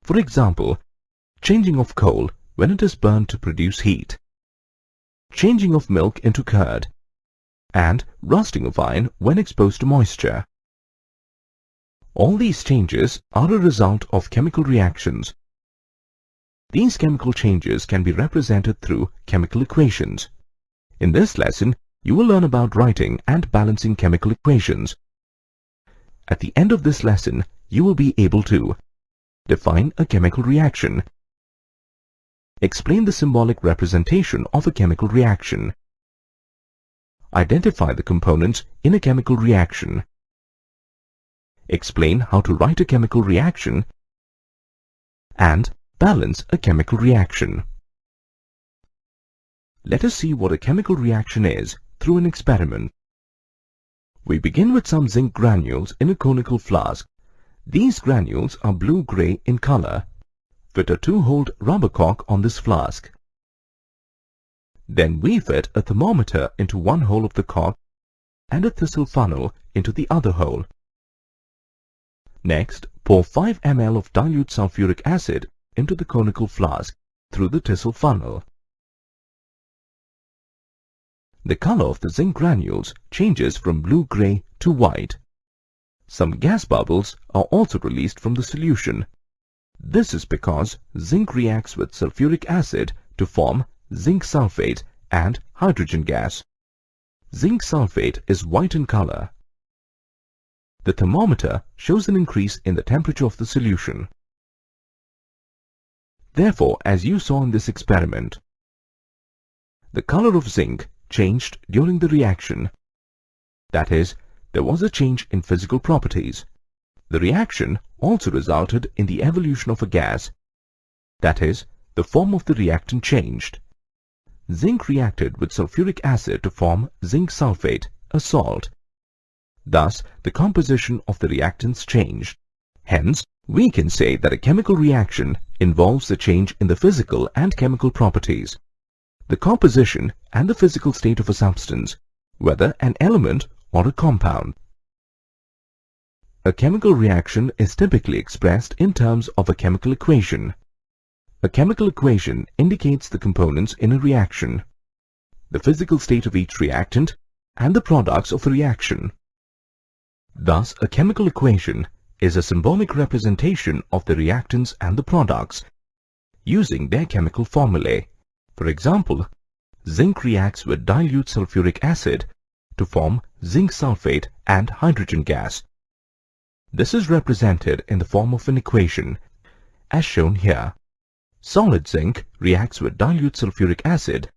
For example, changing of coal when it is burned to produce heat, changing of milk into curd, and rusting of iron when exposed to moisture. All these changes are a result of chemical reactions. These chemical changes can be represented through chemical equations. In this lesson, you will learn about writing and balancing chemical equations. At the end of this lesson, you will be able to define a chemical reaction, explain the symbolic representation of a chemical reaction, identify the components in a chemical reaction, explain how to write a chemical reaction, and balance a chemical reaction. Let us see what a chemical reaction is through an experiment. We begin with some zinc granules in a conical flask. These granules are blue-gray in color. Fit a 2-holed rubber cork on this flask. Then we fit a thermometer into one hole of the cork and a thistle funnel into the other hole. Next, pour 5 ml of dilute sulfuric acid into the conical flask through the thistle funnel. The color of the zinc granules changes from blue-gray to white. Some gas bubbles are also released from the solution. This is because zinc reacts with sulfuric acid to form zinc sulfate and hydrogen gas. Zinc sulfate is white in color. The thermometer shows an increase in the temperature of the solution. Therefore, as you saw in this experiment, the color of zinc changed during the reaction. That is, there was a change in physical properties. The reaction also resulted in the evolution of a gas. That is, the form of the reactant changed. Zinc reacted with sulfuric acid to form zinc sulfate, a salt. Thus, the composition of the reactants changed. Hence, we can say that a chemical reaction involves a change in the physical and chemical properties, the composition and the physical state of a substance, whether an element or a compound. A chemical reaction is typically expressed in terms of a chemical equation. A chemical equation indicates the components in a reaction, the physical state of each reactant, and the products of a reaction. Thus, a chemical equation is a symbolic representation of the reactants and the products using their chemical formulae. For example, zinc reacts with dilute sulfuric acid to form zinc sulfate and hydrogen gas. This is represented in the form of an equation, as shown here. Solid zinc reacts with dilute sulfuric acid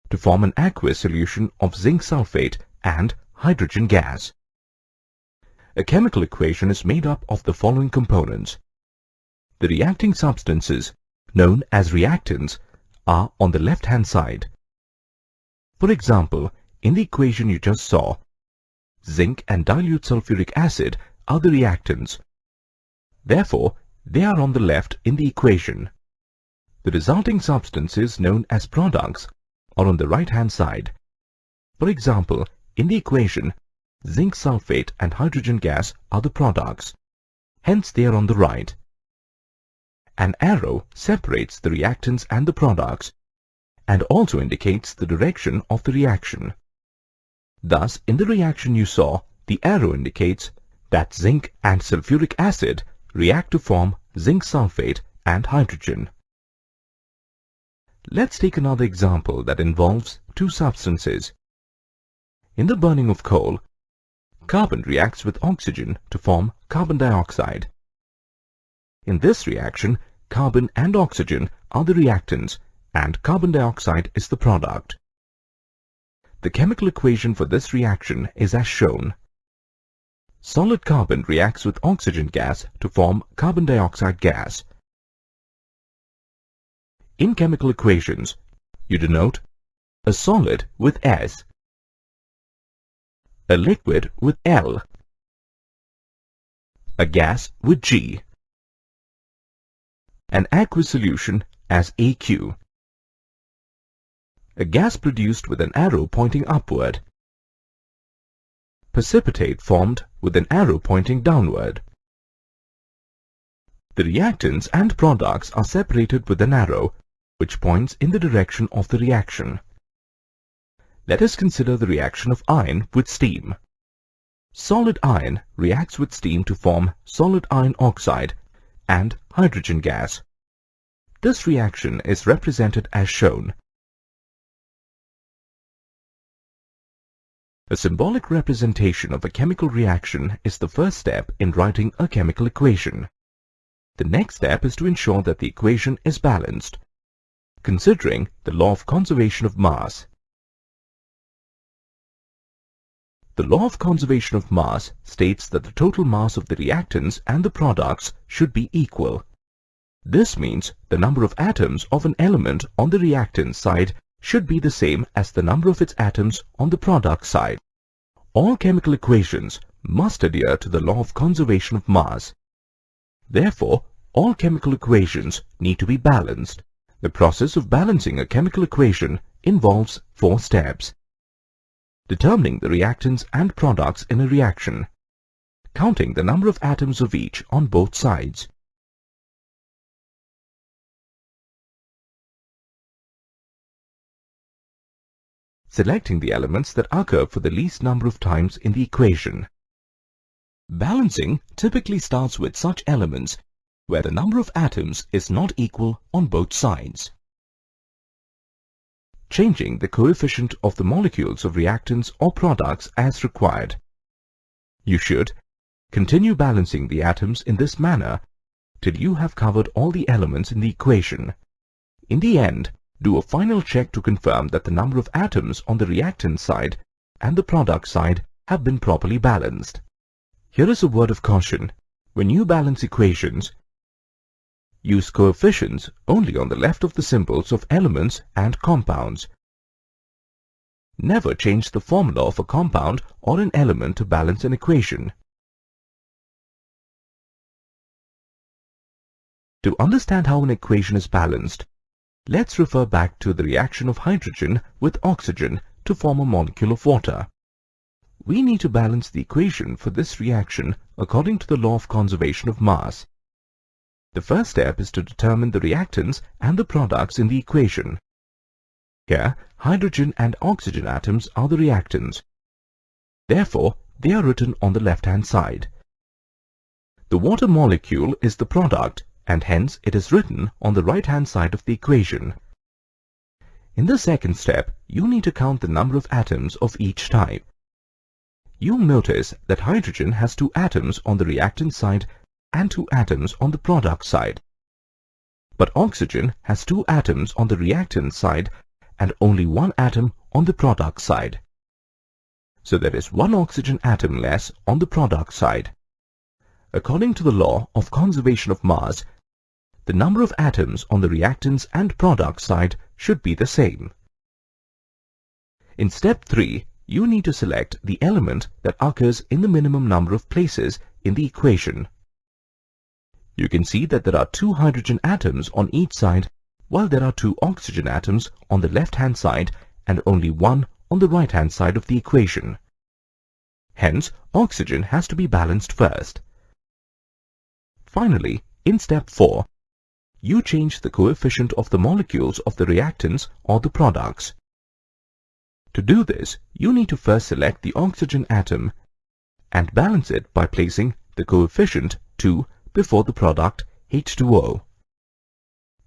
to form an aqueous solution of zinc sulfate and hydrogen gas. A chemical equation is made up of the following components. The reacting substances, known as reactants, are on the left-hand side. For example, in the equation you just saw, zinc and dilute sulfuric acid are the reactants. Therefore, they are on the left in the equation. The resulting substances, known as products, are on the right-hand side. For example, in the equation, zinc sulfate and hydrogen gas are the products. Hence, they are on the right. An arrow separates the reactants and the products and also indicates the direction of the reaction. Thus, in the reaction you saw, the arrow indicates that zinc and sulfuric acid react to form zinc sulfate and hydrogen. Let's take another example that involves two substances. In the burning of coal, carbon reacts with oxygen to form carbon dioxide. In this reaction, carbon and oxygen are the reactants and carbon dioxide is the product. The chemical equation for this reaction is as shown. Solid carbon reacts with oxygen gas to form carbon dioxide gas. In chemical equations, you denote a solid with S, a liquid with L, a gas with G, an aqueous solution as AQ, a gas produced with an arrow pointing upward, precipitate formed with an arrow pointing downward, The reactants and products are separated with an arrow, which points in the direction of the reaction. Let us consider the reaction of iron with steam. Solid iron reacts with steam to form solid iron oxide and hydrogen gas. This reaction is represented as shown. A symbolic representation of a chemical reaction is the first step in writing a chemical equation. The next step is to ensure that the equation is balanced, considering the law of conservation of mass. The law of conservation of mass states that the total mass of the reactants and the products should be equal. This means the number of atoms of an element on the reactant side should be the same as the number of its atoms on the product side. All chemical equations must adhere to the law of conservation of mass. Therefore, all chemical equations need to be balanced. The process of balancing a chemical equation involves 4 steps. Determining the reactants and products in a reaction. Counting the number of atoms of each on both sides. Selecting the elements that occur for the least number of times in the equation. Balancing typically starts with such elements where the number of atoms is not equal on both sides. Changing the coefficient of the molecules of reactants or products as required. You should continue balancing the atoms in this manner till you have covered all the elements in the equation. In the end, do a final check to confirm that the number of atoms on the reactant side and the product side have been properly balanced. Here is a word of caution. When you balance equations, use coefficients only on the left of the symbols of elements and compounds. Never change the formula of a compound or an element to balance an equation. To understand how an equation is balanced, let's refer back to the reaction of hydrogen with oxygen to form a molecule of water. We need to balance the equation for this reaction according to the law of conservation of mass. The first step is to determine the reactants and the products in the equation. Here, hydrogen and oxygen atoms are the reactants. Therefore, they are written on the left-hand side. The water molecule is the product, and hence it is written on the right-hand side of the equation. In the second step, you need to count the number of atoms of each type. You'll notice that hydrogen has 2 atoms on the reactant side and 2 atoms on the product side. But oxygen has 2 atoms on the reactant side and only 1 atom on the product side. So there is 1 oxygen atom less on the product side. According to the law of conservation of mass, the number of atoms on the reactants and product side should be the same. In step 3, you need to select the element that occurs in the minimum number of places in the equation. You can see that there are 2 hydrogen atoms on each side, while there are 2 oxygen atoms on the left-hand side and only 1 on the right-hand side of the equation. Hence, oxygen has to be balanced first. Finally, in step 4, you change the coefficient of the molecules of the reactants or the products. To do this, you need to first select the oxygen atom and balance it by placing the coefficient 2 before the product H2O.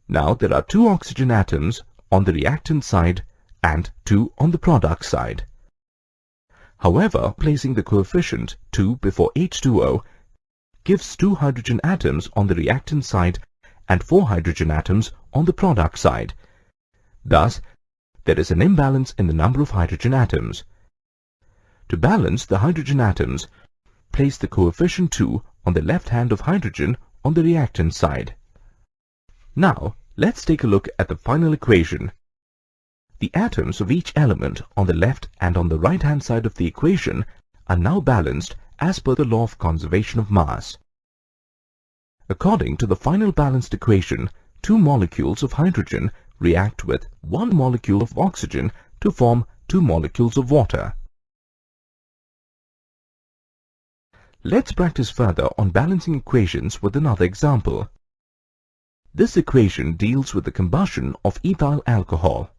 Now there are 2 oxygen atoms on the reactant side and 2 on the product side. However, placing the coefficient 2 before H2O gives 2 hydrogen atoms on the reactant side and 4 hydrogen atoms on the product side. Thus, there is an imbalance in the number of hydrogen atoms. To balance the hydrogen atoms, place the coefficient 2 on the left hand of hydrogen on the reactant side. Now, let's take a look at the final equation. The atoms of each element on the left and on the right hand side of the equation are now balanced as per the law of conservation of mass. According to the final balanced equation, 2 molecules of hydrogen react with 1 molecule of oxygen to form 2 molecules of water. Let's practice further on balancing equations with another example. This equation deals with the combustion of ethyl alcohol.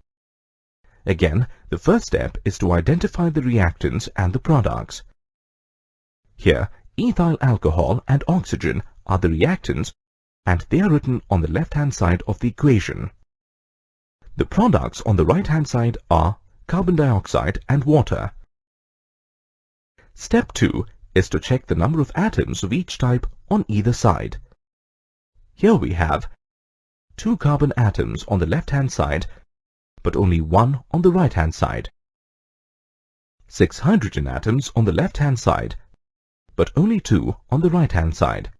Again, the first step is to identify the reactants and the products. Here, ethyl alcohol and oxygen are the reactants, and they are written on the left-hand side of the equation. The products on the right-hand side are carbon dioxide and water. Step 2 is to check the number of atoms of each type on either side. Here we have 2 carbon atoms on the left-hand side, but only 1 on the right-hand side. 6 hydrogen atoms on the left-hand side, but only 2 on the right-hand side.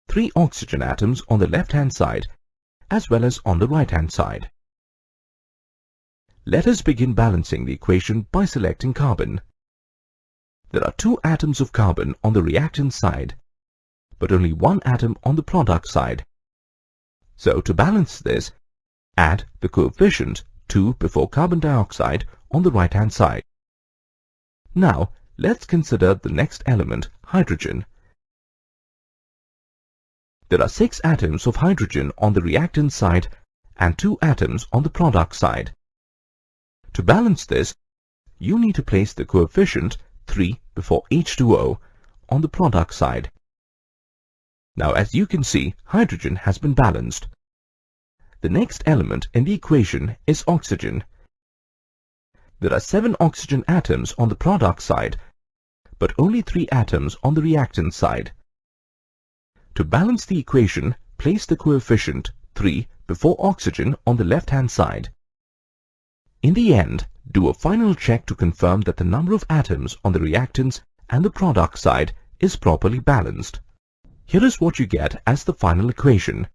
3 oxygen atoms on the left-hand side, as well as on the right-hand side. Let us begin balancing the equation by selecting carbon. There are 2 atoms of carbon on the reactant side, but only 1 atom on the product side. So to balance this, add the coefficient 2 before carbon dioxide on the right-hand side. Now, let's consider the next element, hydrogen. There are 6 atoms of hydrogen on the reactant side and 2 atoms on the product side. To balance this, you need to place the coefficient 3 before H2O on the product side. Now, as you can see, hydrogen has been balanced. The next element in the equation is oxygen. There are 7 oxygen atoms on the product side, but only 3 atoms on the reactant side. To balance the equation, place the coefficient 3 before oxygen on the left-hand side. In the end, do a final check to confirm that the number of atoms on the reactants and the product side is properly balanced. Here is what you get as the final equation.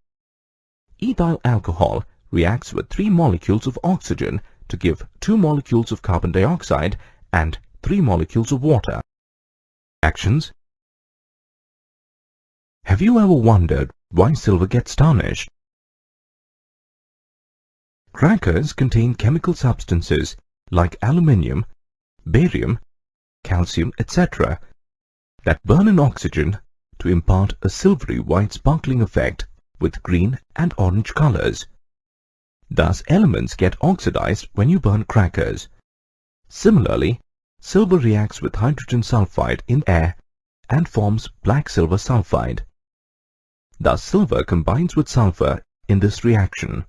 Ethyl alcohol reacts with 3 molecules of oxygen to give 2 molecules of carbon dioxide and 3 molecules of water. Actions. Have you ever wondered why silver gets tarnished? Crackers contain chemical substances like aluminium, barium, calcium, etc. that burn in oxygen to impart a silvery white sparkling effect with green and orange colors. Thus, elements get oxidized when you burn crackers. Similarly, silver reacts with hydrogen sulfide in air and forms black silver sulfide. Thus, silver combines with sulfur in this reaction.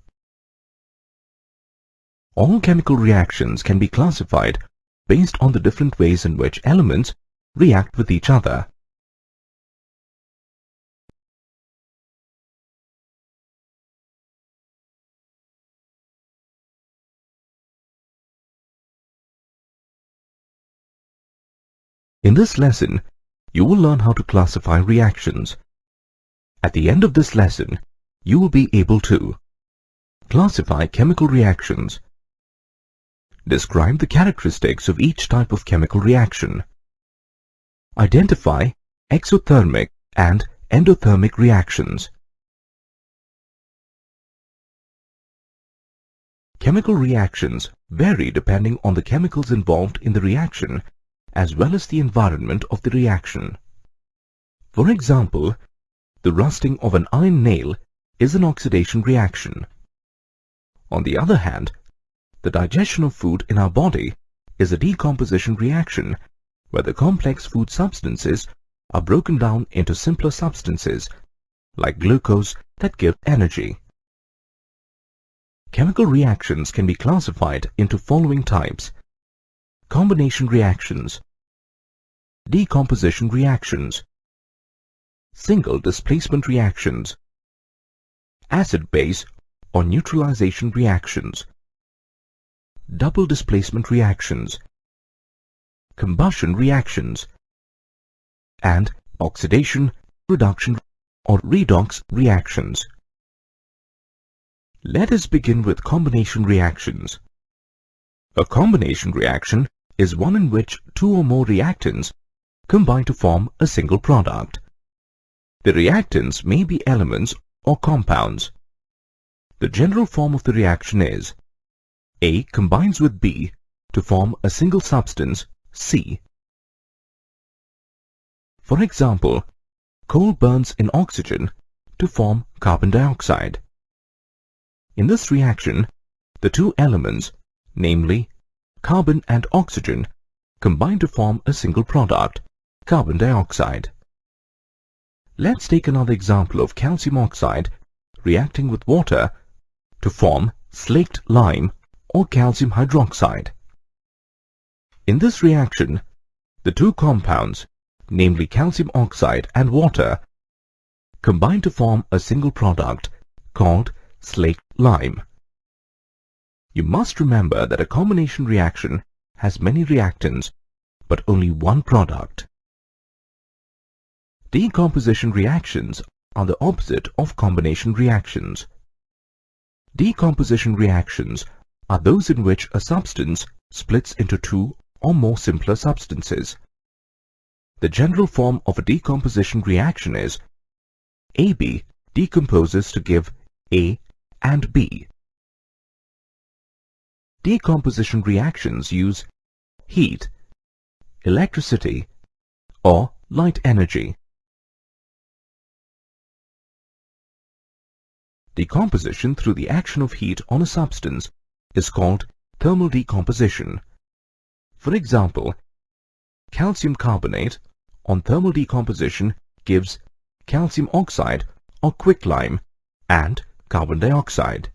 All chemical reactions can be classified based on the different ways in which elements react with each other. In this lesson, you will learn how to classify reactions. At the end of this lesson, you will be able to classify chemical reactions, describe the characteristics of each type of chemical reaction, identify exothermic and endothermic reactions. Chemical reactions vary depending on the chemicals involved in the reaction as well as the environment of the reaction. For example, the rusting of an iron nail is an oxidation reaction. On the other hand, the digestion of food in our body is a decomposition reaction where the complex food substances are broken down into simpler substances like glucose that give energy. Chemical reactions can be classified into following types: combination reactions, decomposition reactions, single displacement reactions, acid-base or neutralization reactions, double displacement reactions, combustion reactions, and oxidation, reduction or redox reactions. Let us begin with combination reactions. A combination reaction is one in which 2 or more reactants combine to form a single product. The reactants may be elements or compounds. The general form of the reaction is A combines with B to form a single substance, C. For example, coal burns in oxygen to form carbon dioxide. In this reaction, the two elements, namely carbon and oxygen, combine to form a single product, carbon dioxide. Let's take another example of calcium oxide reacting with water to form slaked lime or calcium hydroxide. In this reaction, the two compounds, namely calcium oxide and water, combine to form a single product called slaked lime. You must remember that a combination reaction has many reactants but only one product. Decomposition reactions are the opposite of combination reactions. Decomposition reactions are those in which a substance splits into two or more simpler substances. The general form of a decomposition reaction is AB decomposes to give A and B. Decomposition reactions use heat, electricity, or light energy. Decomposition through the action of heat on a substance is called thermal decomposition. For example, calcium carbonate on thermal decomposition gives calcium oxide or quicklime and carbon dioxide.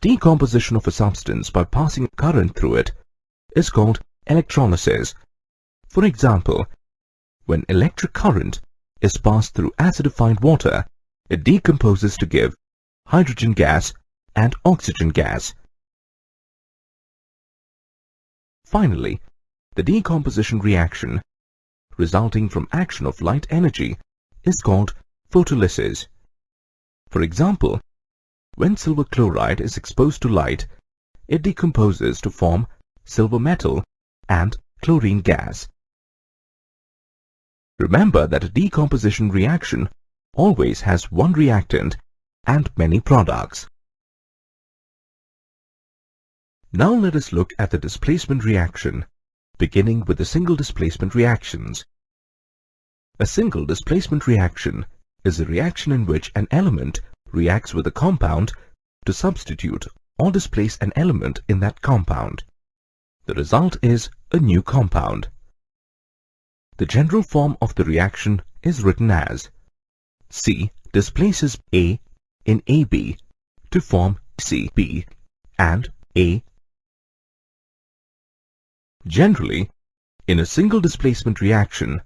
Decomposition of a substance by passing a current through it is called electrolysis. For example, when electric current is passed through acidified water, it decomposes to give hydrogen gas and oxygen gas. Finally, the decomposition reaction resulting from action of light energy is called photolysis. For example, when silver chloride is exposed to light, it decomposes to form silver metal and chlorine gas. Remember that a decomposition reaction always has one reactant and many products. Now let us look at the displacement reaction, beginning with the single displacement reactions. A single displacement reaction is a reaction in which an element reacts with a compound to substitute or displace an element in that compound. The result is a new compound. The general form of the reaction is written as C displaces A in AB to form CB and A. Generally, in a single displacement reaction,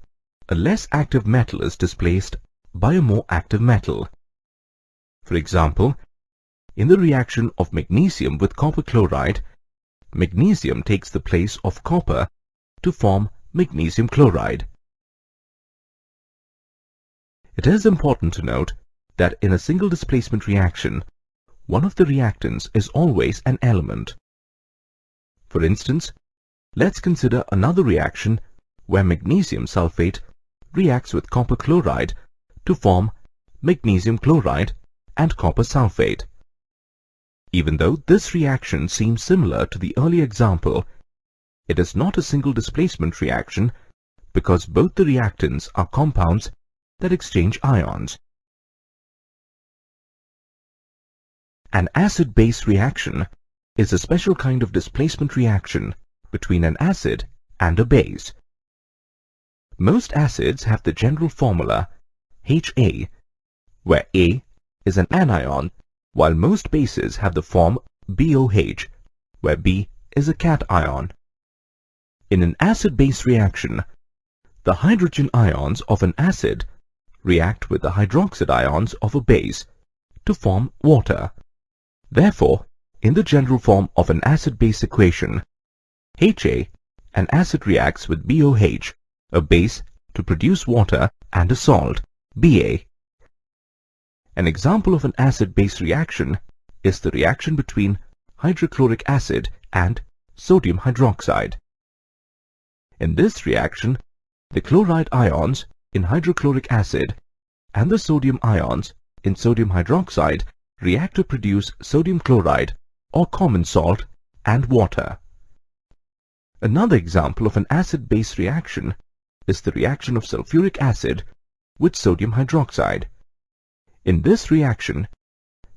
a less active metal is displaced by a more active metal. For example, in the reaction of magnesium with copper chloride, magnesium takes the place of copper to form magnesium chloride. It is important to note that in a single displacement reaction, one of the reactants is always an element. For instance, let's consider another reaction where magnesium sulfate reacts with copper chloride to form magnesium chloride and copper sulfate. Even though this reaction seems similar to the earlier example, it is not a single displacement reaction because both the reactants are compounds that exchange ions. An acid-base reaction is a special kind of displacement reaction between an acid and a base. Most acids have the general formula Ha, where A is an anion, while most bases have the form BOH, where B is a cation. In an acid-base reaction, the hydrogen ions of an acid react with the hydroxide ions of a base to form water. Therefore, in the general form of an acid-base equation, Ha, an acid reacts with BOH, a base, to produce water, and a salt, Ba. An example of an acid-base reaction is the reaction between hydrochloric acid and sodium hydroxide. In this reaction, the chloride ions in hydrochloric acid and the sodium ions in sodium hydroxide react to produce sodium chloride or common salt and water. Another example of an acid-base reaction is the reaction of sulfuric acid with sodium hydroxide. In this reaction,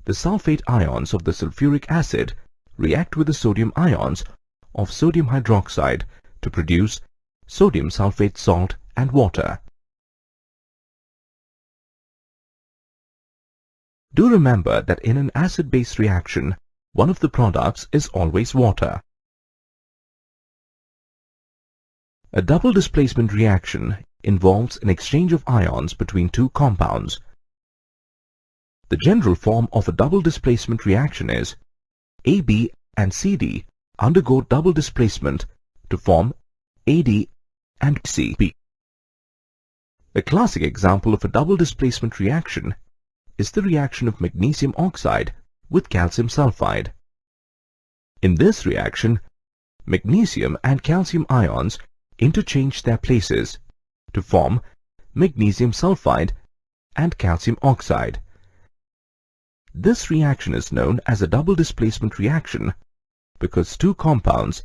the sulfate ions of the sulfuric acid react with the sodium ions of sodium hydroxide to produce sodium sulfate salt and water. Do remember that in an acid-base reaction, one of the products is always water. A double displacement reaction involves an exchange of ions between two compounds. The general form of a double displacement reaction is AB and CD undergo double displacement to form AD and CB. A classic example of a double displacement reaction is the reaction of magnesium oxide with calcium sulfide. In this reaction, magnesium and calcium ions interchange their places to form magnesium sulfide and calcium oxide. This reaction is known as a double displacement reaction because two compounds,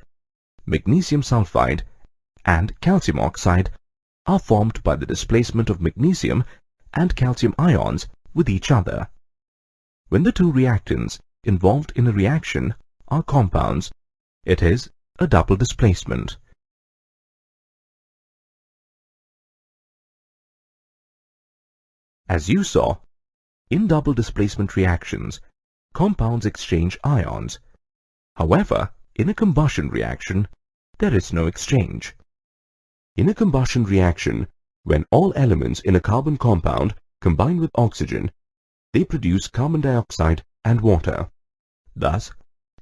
magnesium sulfide and calcium oxide, are formed by the displacement of magnesium and calcium ions with each other. When the two reactants involved in a reaction are compounds, it is a double displacement. As you saw, in double displacement reactions, compounds exchange ions. However, in a combustion reaction, there is no exchange. In a combustion reaction, when all elements in a carbon compound combine with oxygen, they produce carbon dioxide and water. Thus,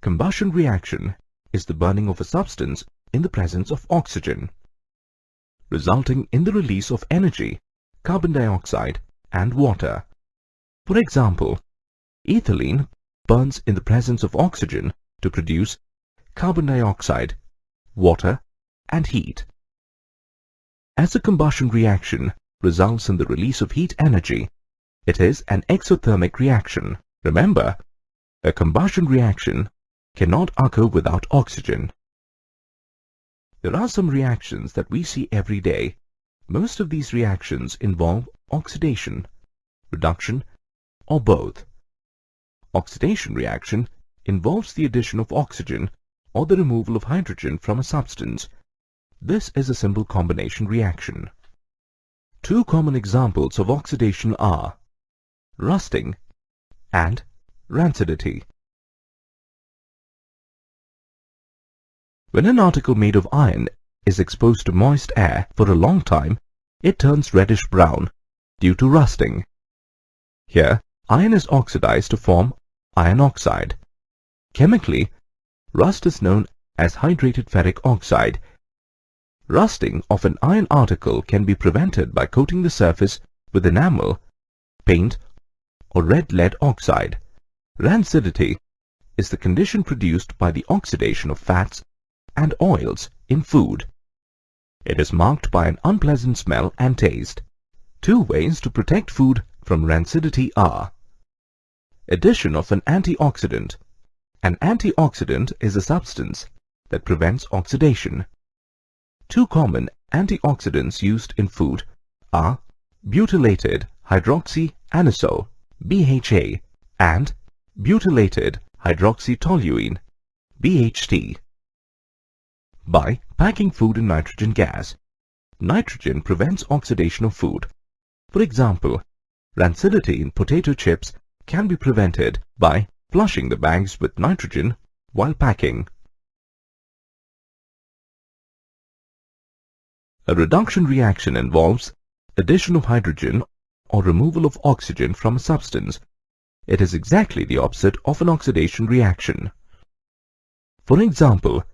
combustion reaction is the burning of a substance in the presence of oxygen, resulting in the release of energy, carbon dioxide, and water. For example, ethylene burns in the presence of oxygen to produce carbon dioxide, water, and heat. As a combustion reaction results in the release of heat energy, it is an exothermic reaction. Remember, a combustion reaction cannot occur without oxygen. There are some reactions that we see every day. Most of these reactions involve oxidation, reduction, or both. Oxidation reaction involves the addition of oxygen or the removal of hydrogen from a substance. This is a simple combination reaction. Two common examples of oxidation are rusting and rancidity. When an article made of iron is exposed to moist air for a long time, it turns reddish-brown due to rusting. Here, iron is oxidized to form iron oxide. Chemically, rust is known as hydrated ferric oxide. Rusting of an iron article can be prevented by coating the surface with enamel, paint, or red lead oxide. Rancidity is the condition produced by the oxidation of fats and oils in food. It is marked by an unpleasant smell and taste. Two ways to protect food from rancidity are addition of an antioxidant. An antioxidant is a substance that prevents oxidation. Two common antioxidants used in food are butylated hydroxyanisole (BHA) and butylated hydroxytoluene (BHT). By packing food in nitrogen gas, nitrogen prevents oxidation of food. For example, rancidity in potato chips can be prevented by flushing the bags with nitrogen while packing. A reduction reaction involves addition of hydrogen or removal of oxygen from a substance. It is exactly the opposite of an oxidation reaction. For example,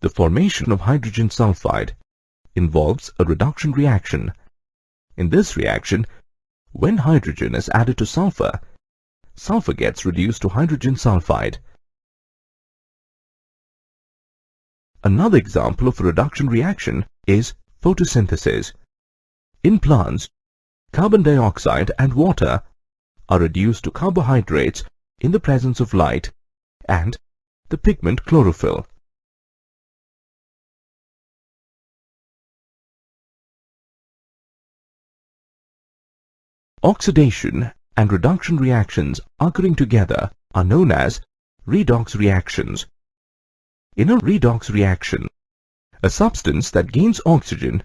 the formation of hydrogen sulfide involves a reduction reaction. In this reaction, when hydrogen is added to sulfur, sulfur gets reduced to hydrogen sulfide. Another example of a reduction reaction is photosynthesis. In plants, carbon dioxide and water are reduced to carbohydrates in the presence of light and the pigment chlorophyll. Oxidation and reduction reactions occurring together are known as redox reactions. In a redox reaction, a substance that gains oxygen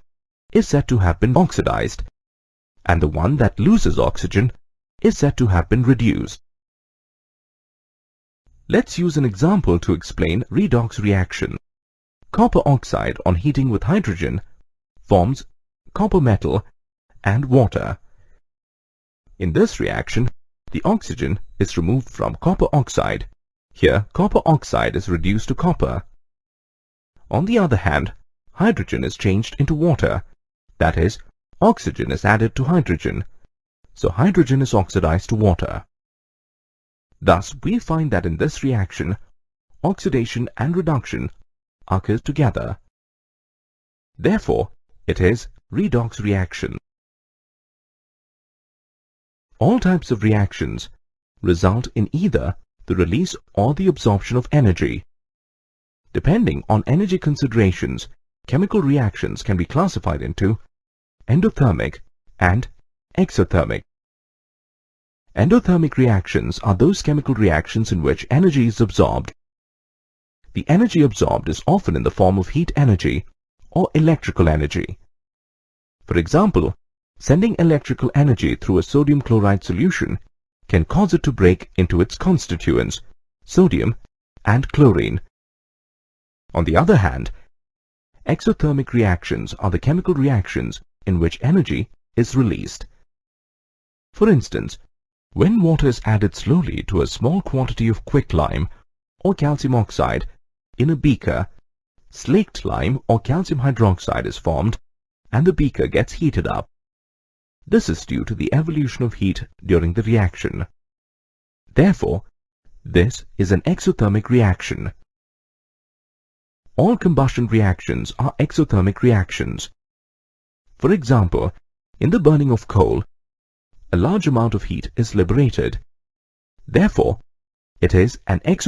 is said to have been oxidized, and the one that loses oxygen is said to have been reduced. Let's use an example to explain redox reaction. Copper oxide on heating with hydrogen forms copper metal and water. In this reaction, the oxygen is removed from copper oxide. Here, copper oxide is reduced to copper. On the other hand, hydrogen is changed into water. That is, oxygen is added to hydrogen. So hydrogen is oxidized to water. Thus, we find that in this reaction, oxidation and reduction occur together. Therefore, it is redox reaction. All types of reactions result in either the release or the absorption of energy. Depending on energy considerations, chemical reactions can be classified into endothermic and exothermic. Endothermic reactions are those chemical reactions in which energy is absorbed. The energy absorbed is often in the form of heat energy or electrical energy. For example, sending electrical energy through a sodium chloride solution can cause it to break into its constituents, sodium and chlorine. On the other hand, exothermic reactions are the chemical reactions in which energy is released. For instance, when water is added slowly to a small quantity of quicklime or calcium oxide in a beaker, slaked lime or calcium hydroxide is formed and the beaker gets heated up. This is due to the evolution of heat during the reaction. Therefore, this is an exothermic reaction. All combustion reactions are exothermic reactions. For example, in the burning of coal, a large amount of heat is liberated. Therefore, it is an exothermic